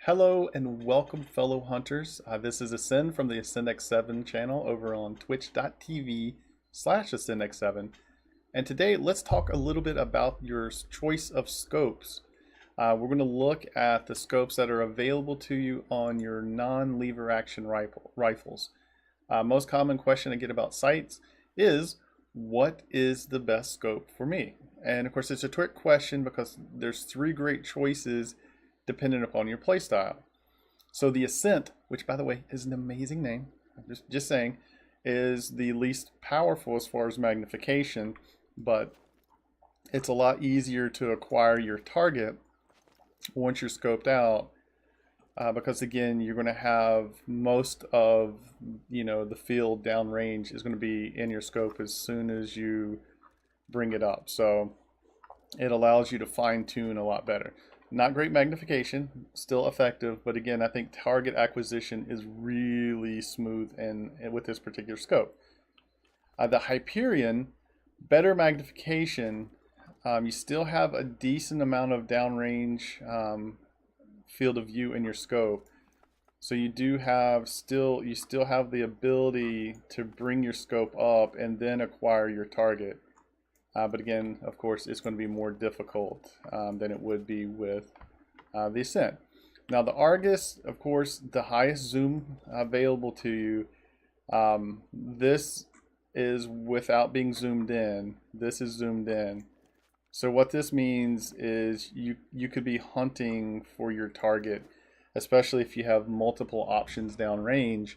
Hello and welcome, fellow hunters. This is Ascent from the Ascent X7 channel over on twitch.tv/AscentX7. And today, let's talk a little bit about your choice of scopes. We're going to look at the scopes that are available to you on your non-lever action rifles. Most common question I get about sights is, what is the best scope for me? And of course, it's a trick question because there's three great choices dependent upon your playstyle. So the Ascent, which by the way is an amazing name, just saying, is the least powerful as far as magnification, but it's a lot easier to acquire your target once you're scoped out, because again, you're going to have most of the field downrange is going to be in your scope as soon as you bring it up. So it allows you to fine tune a lot better. Not great magnification, still effective, but again, I think target acquisition is really smooth and with this particular scope. The Hyperion, better magnification. You still have a decent amount of downrange field of view in your scope, so you still have the ability to bring your scope up and then acquire your target. But again, of course, it's going to be more difficult than it would be with the Ascent. Now, the Argus, of course, the highest zoom available to you. This is without being zoomed in. This is zoomed in. So what this means is you could be hunting for your target, especially if you have multiple options downrange.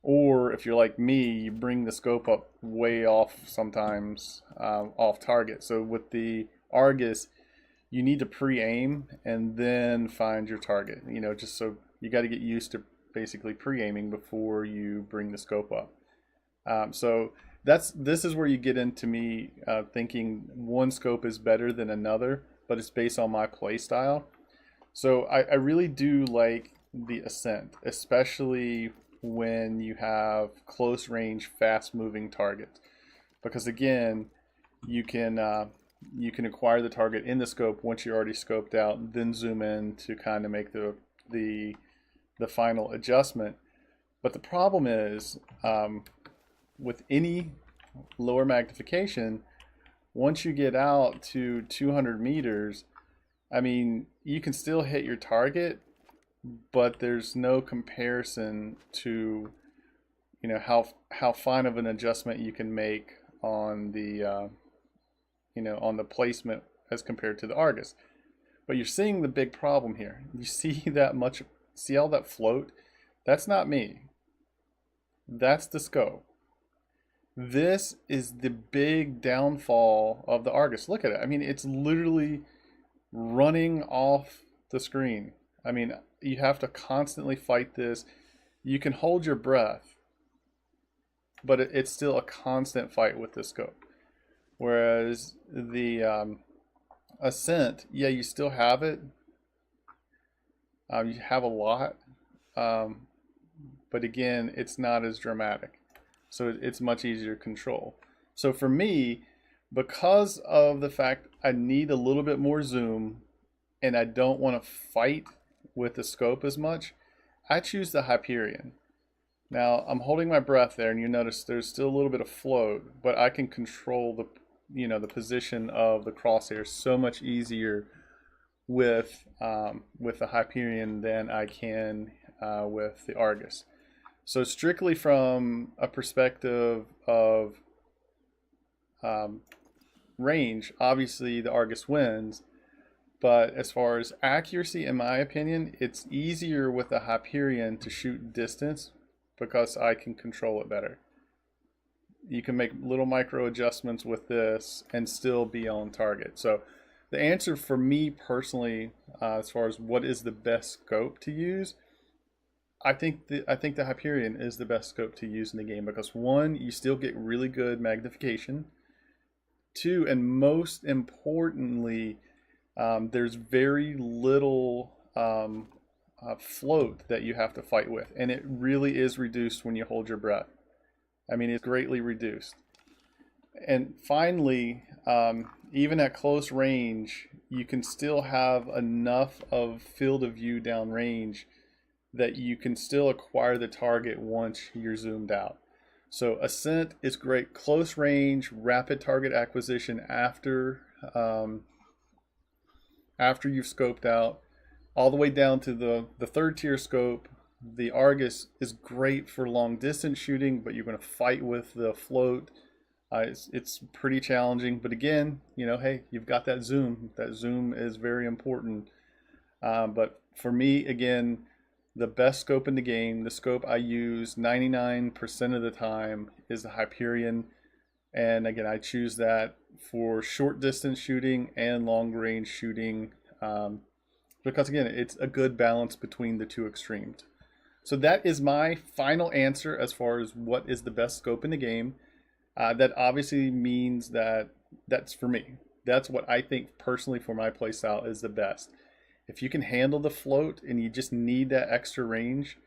Or if you're like me, you bring the scope up way off sometimes, off target. So with the Argus, you need to pre-aim and then find your target. Just so you got to get used to basically pre-aiming before you bring the scope up. So this is where you get into me thinking one scope is better than another, but it's based on my play style. So I really do like the Ascent, especially when you have close range, fast moving targets, because again, you can acquire the target in the scope once you're already scoped out, then zoom in to kind of make the final adjustment. But the problem is, with any lower magnification, once you get out to 200 meters, I mean, you can still hit your target, but there's no comparison to how fine of an adjustment you can make on the on the placement as compared to the Argus. But you're seeing the big problem here. You see all that float? That's not me. That's the scope. This is the big downfall of the Argus. Look at it. I mean, it's literally running off the screen. I mean, you have to constantly fight this. You can hold your breath, but it's still a constant fight with the scope. Whereas the Ascent, yeah, you still have it. You have a lot, but again, it's not as dramatic. So it's much easier to control. So for me, because of the fact I need a little bit more zoom and I don't want to fight with the scope as much, I choose the Hyperion. Now I'm holding my breath there, and you notice there's still a little bit of float, but I can control the position of the crosshair so much easier with the Hyperion than I can with the Argus. So strictly from a perspective of range, obviously the Argus wins. But as far as accuracy, in my opinion, it's easier with the Hyperion to shoot distance because I can control it better. You can make little micro adjustments with this and still be on target. So the answer for me personally, as far as what is the best scope to use, I think the Hyperion is the best scope to use in the game because one, you still get really good magnification. Two, and most importantly, there's very little float that you have to fight with, and it really is reduced when you hold your breath. I mean, it's greatly reduced. And finally, even at close range, you can still have enough of field of view downrange that you can still acquire the target once you're zoomed out. So Ascent is great close range, rapid target acquisition after you've scoped out, all the way down to the third tier scope. The Argus is great for long distance shooting, but you're going to fight with the float. It's pretty challenging, but again, you know, hey, you've got that zoom. That zoom is very important. But for me, again, the best scope in the game, the scope I use 99% of the time, is the Hyperion. And again, I choose that for short distance shooting and long range shooting, because again, it's a good balance between the two extremes. So that is my final answer as far as what is the best scope in the game. That obviously means that that's for me. That's what I think personally for my playstyle is the best. If you can handle the float and you just need that extra range,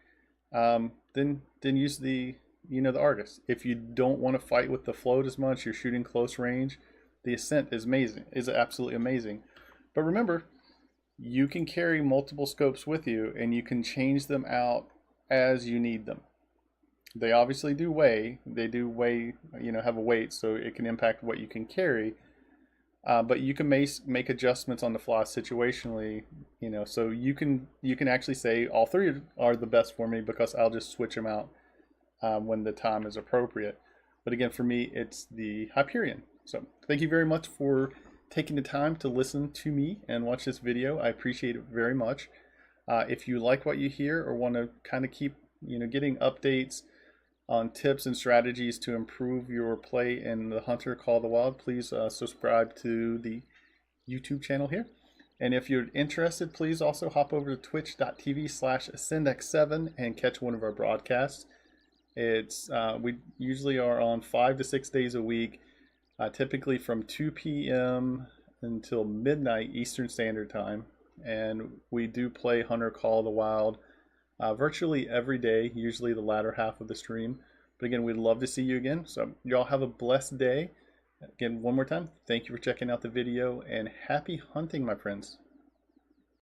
then use the Argus. If you don't want to fight with the float as much, you're shooting close range, the Ascent is amazing, is absolutely amazing. But remember, you can carry multiple scopes with you and you can change them out as you need them. They obviously do weigh. They do weigh, have a weight, so it can impact what you can carry. But you can make adjustments on the fly situationally, so you can actually say all three are the best for me because I'll just switch them out when the time is appropriate. But again, for me, it's the Hyperion. So thank you very much for taking the time to listen to me and watch this video. I appreciate it very much. If you like what you hear or want to kind of keep getting updates on tips and strategies to improve your play in the Hunter Call of the Wild, please subscribe to the YouTube channel here. And if you're interested, please also hop over to twitch.tv/ascendx7 and catch one of our broadcasts. We usually are on 5 to 6 days a week, typically from 2 p.m. until midnight Eastern Standard Time. And we do play Hunter Call of the Wild virtually every day, usually the latter half of the stream. But again, we'd love to see you again. So y'all have a blessed day. Again, one more time, thank you for checking out the video and happy hunting, my friends.